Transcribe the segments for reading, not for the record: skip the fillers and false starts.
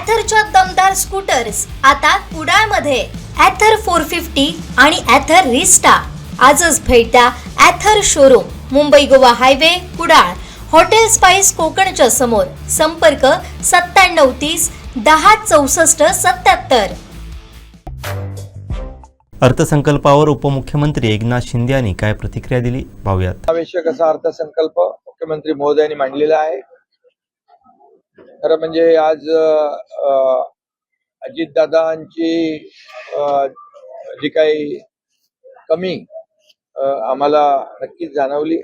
ॲथरच्या दमदार स्कूटर्स आता कुडाळमध्ये. ॲथर 450 आणि ॲथर रिस्टा. आजच भेट द्या Ather showroom, Mumbai Goa highway, Kudal. Hotel spice कोकणच्या समोर. संपर्क 9730 10 64 77. अर्थसंकल्पावर उपमुख्यमंत्री एकनाथ शिंदे यांनी काय प्रतिक्रिया दिली पाहूयात. आवश्यक असा अर्थसंकल्प मुख्यमंत्री महोदयांनी मांडलेला आहे. खरं म्हणजे आज अजितदादांची जी काही कमी आम्हाला नक्कीच जाणवली.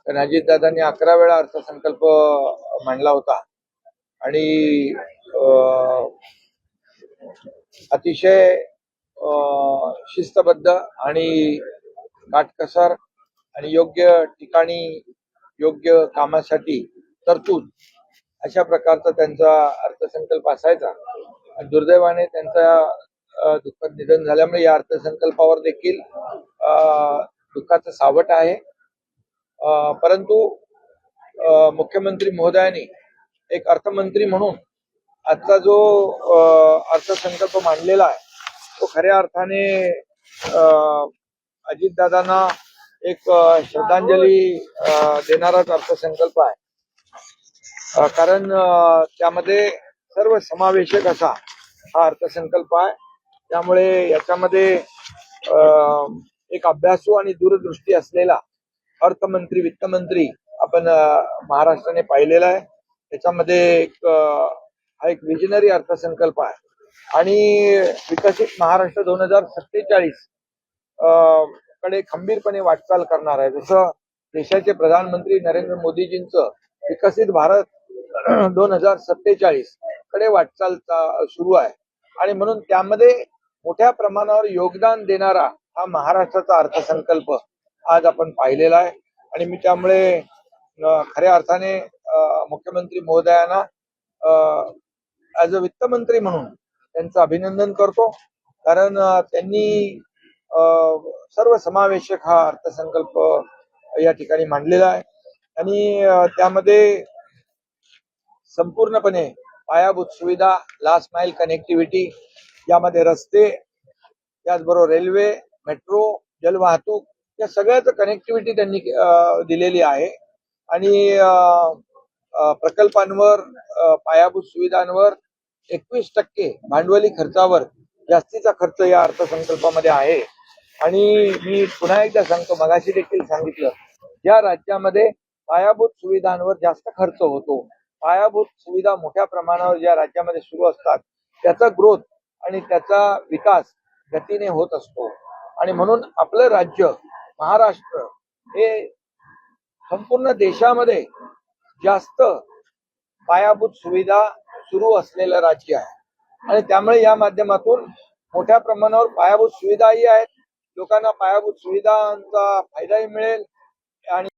कारण अजितदादांनी 11 वेळा अर्थसंकल्प मांडला होता आणि अतिशय शिस्तबद्ध आणि काटकसर आणि योग्य ठिकाणी योग्य कामासाठी तरतूद अशा प्रकारचा त्यांचा अर्थसंकल्प असायचा. दुर्दैवाने त्यांचा दुःखद निधन झाल्यामुळे या अर्थसंकल्पावर देखील दुःखाचं सावट आहे. परंतु मुख्यमंत्री महोदयांनी एक अर्थमंत्री म्हणून आजचा जो अर्थसंकल्प मांडलेला आहे तो खऱ्या अर्थाने अजितदादांना एक श्रद्धांजली देणाराच अर्थसंकल्प आहे. कारण त्यामध्ये सर्व समावेशक असा हा अर्थसंकल्प आहे. त्यामुळे याच्यामध्ये एक अभ्यासू आणि दूरदृष्टी असलेला अर्थमंत्री, वित्तमंत्री आपण महाराष्ट्राने पाहिलेला आहे. त्याच्यामध्ये हा एक विजनरी अर्थसंकल्प आहे आणि विकसित महाराष्ट्र 2047 कडे खंबीरपणे वाटचाल करणार आहे. जसं देशाचे प्रधानमंत्री नरेंद्र मोदीजींचं विकसित भारत 2047 कडे वाटचाल सुरू आहे आणि म्हणून त्यामध्ये मोठ्या प्रमाणावर योगदान देणारा हा महाराष्ट्राचा अर्थसंकल्प आज आपण पाहिलेला आहे. आणि मी त्यामुळे खऱ्या अर्थाने मुख्यमंत्री महोदयांना ॲज अ वित्तमंत्री म्हणून त्यांचं अभिनंदन करतो. कारण त्यांनी सर्व समावेशक हा अर्थसंकल्प या ठिकाणी मांडलेला आहे आणि त्यामध्ये संपूर्णपणे पायाभूत सुविधा, लास्ट माइल कनेक्टिव्हिटी, यामध्ये रस्ते, त्याचबरोबर रेल्वे, मेट्रो, जलवाहतूक या सगळ्याच कनेक्टिव्हिटी त्यांनी दिलेली आहे. आणि प्रकल्पांवर, पायाभूत सुविधांवर 21% भांडवली खर्चावर जास्तीचा खर्च या अर्थसंकल्पामध्ये आहे. आणि मी पुन्हा एकदा सांगतो, मगाशी देखील सांगितलं, ज्या राज्यामध्ये पायाभूत सुविधांवर जास्त खर्च होतो, पायाभूत सुविधा मोठ्या प्रमाणावर ज्या राज्यामध्ये सुरू असतात, त्याचा ग्रोथ आणि त्याचा विकास गतीने होत असतो. आणि म्हणून आपलं राज्य महाराष्ट्र हे संपूर्ण देशामध्ये जास्त पायाभूत सुविधा सुरू असलेलं राज्य आहे आणि त्यामुळे या माध्यमातून मोठ्या प्रमाणावर पायाभूत सुविधाही आहेत, लोकांना पायाभूत सुविधांचा फायदाही मिळेल आणि